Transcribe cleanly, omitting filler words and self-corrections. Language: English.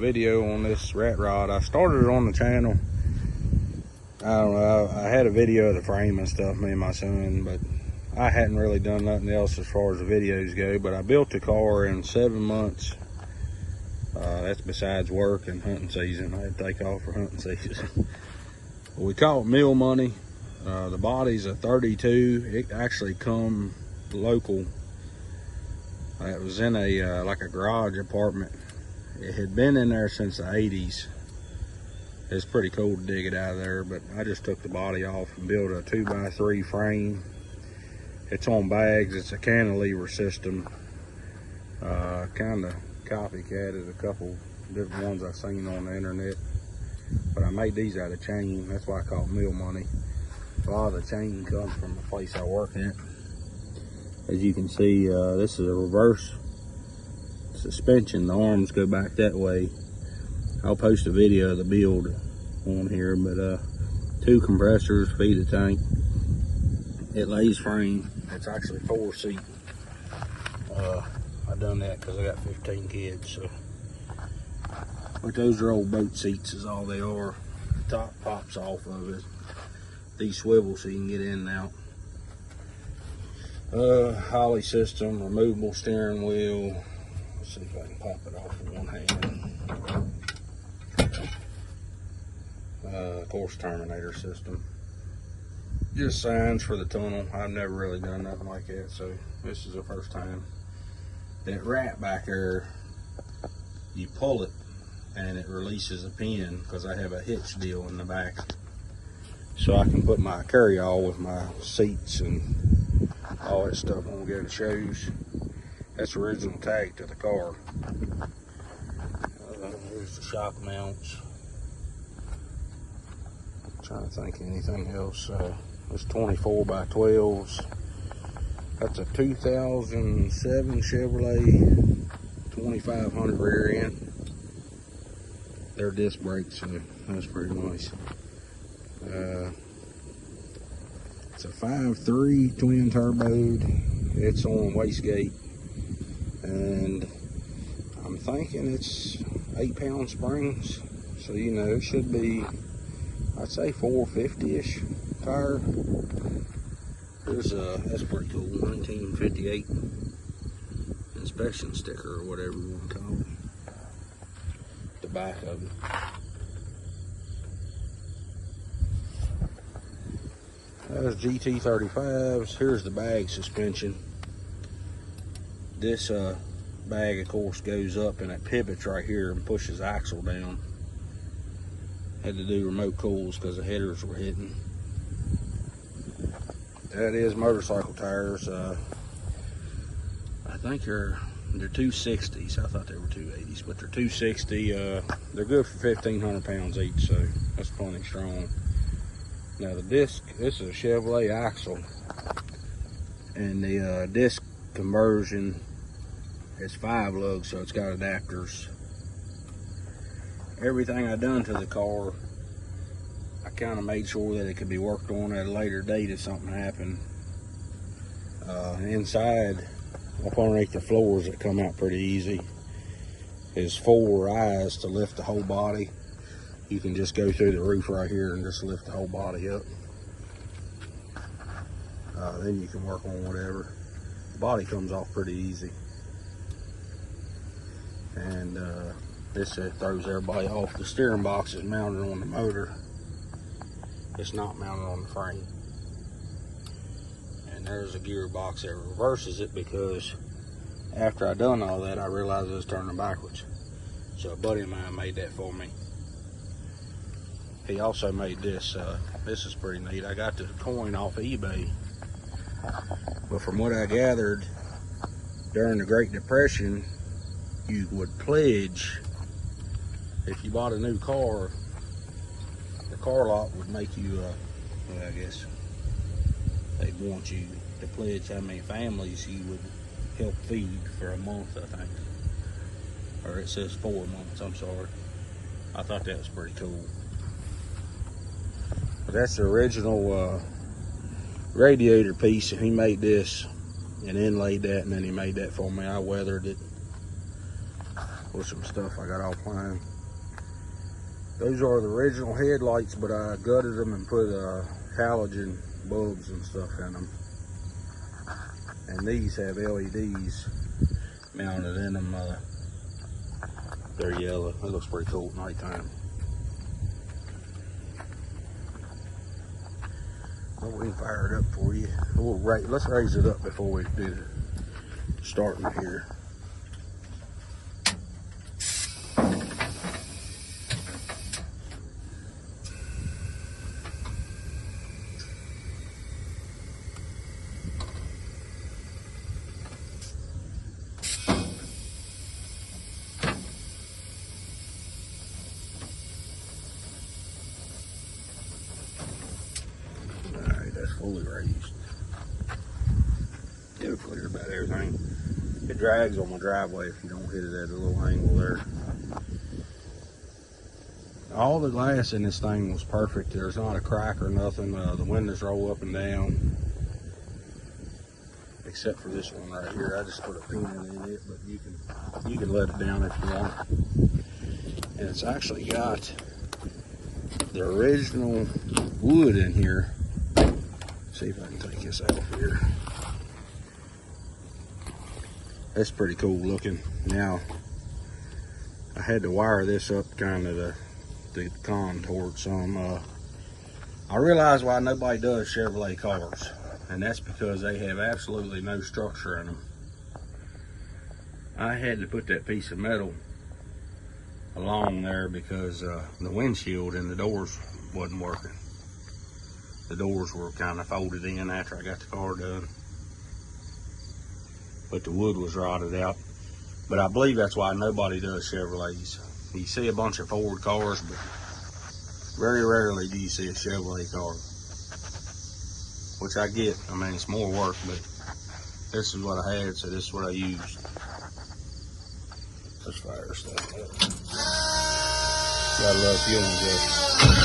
video on this rat rod. I started it on the channel. I don't know, I had a video of the frame and stuff, me and my son, but I hadn't really done nothing else as far as the videos go. But I built the car in 7 months. That's besides work and hunting season. I had to take off for hunting season. We caught meal money. The body's a 32. It actually come local. It was in a like a garage apartment. It had been in there since the 80s. It's pretty cool to dig it out of there, but I just took the body off and built a 2x3 frame. It's on bags. It's a cantilever system. Kind of copycatted a couple different ones I've seen on the internet, but I made these out of chain. That's why I call it meal money. A lot of the chain comes from the place I work at. As you can see, this is a reverse suspension. The arms go back that way. I'll post a video of the build on here, but 2 compressors feed a tank. It lays frame. It's actually 4-seat. I done that because I got 15 kids, so. But those are old boat seats is all they are. The top pops off of it. These swivels so you can get in and out. Holly system, removable steering wheel. Let's see if I can pop it off with one hand. Course terminator system. Just signs for the tunnel. I've never really done nothing like that, so this is the first time. That rat back there, you pull it and it releases a pin because I have a hitch deal in the back. So I can put my carry-all with my seats and all that stuff when we go to shows. That's the original tag to the car. Here's the shock mounts. I'm trying to think of anything else. It's 24x12s. That's a 2007 Chevrolet 2500 rear end. They're disc brakes, so that's pretty nice. It's a 5.3 twin turboed. It's on wastegate, and I'm thinking it's 8-pound springs. So you know it should be, I'd say 450-ish tire. There's that's pretty cool, 1958 inspection sticker or whatever you want to call it. The back of it. There's GT35s. Here's the bag suspension. This bag, of course, goes up and it pivots right here and pushes the axle down. Had to do remote coils because the headers were hitting. That is motorcycle tires. I think they're 260s. I thought they were 280s, but they're 260. They're good for 1,500 pounds each, so that's plenty strong. Now the disc, this is a Chevrolet axle, and the disc conversion is 5 lugs, so it's got adapters. Everything I done to the car, I kind of made sure that it could be worked on at a later date if something happened. Inside, up underneath the floors that come out pretty easy, is 4 eyes to lift the whole body. You can just go through the roof right here and just lift the whole body up. Then you can work on whatever. The body comes off pretty easy. And this throws everybody off. The steering box is mounted on the motor. It's not mounted on the frame. And there's a gearbox that reverses it, because after I done all that, I realized I was turning backwards. So a buddy of mine made that for me. He also made this. This is pretty neat. I got the coin off eBay. But from what I gathered, during the Great Depression, you would pledge, if you bought a new car, the car lot would make you, well, I guess they'd want you to pledge how many families you would help feed for a month, I think. Or it says 4 months, I'm sorry. I thought that was pretty cool. But that's the original radiator piece, and he made this and inlaid that, and then he made that for me. I weathered it with some stuff I got offline. Those are the original headlights, but I gutted them and put halogen bulbs and stuff in them. And these have LEDs mounted in them. They're yellow. It looks pretty cool at nighttime. Well, we can fire it up for you. Let's raise it up before we do the starting here. Fully raised. It'll clear about everything. It drags on my driveway if you don't hit it at a little angle there. All the glass in this thing was perfect. There's not a crack or nothing. The windows roll up and down, except for this one right here. I just put a pin in it, but you can let it down if you want. And it's actually got the original wood in here. See if I can take this out here. That's pretty cool looking. Now, I had to wire this up kind of to contour some. I realize why nobody does Chevrolet cars, and that's because they have absolutely no structure in them. I had to put that piece of metal along there because the windshield and the doors wasn't working. The doors were kind of folded in after I got the car done, but the wood was rotted out. But I believe that's why nobody does Chevrolets. You see a bunch of Ford cars, but very rarely do you see a Chevrolet car, which I get. I mean, it's more work, but this is what I had, so this is what I used. Let's fire stuff up. Gotta love fuel injection.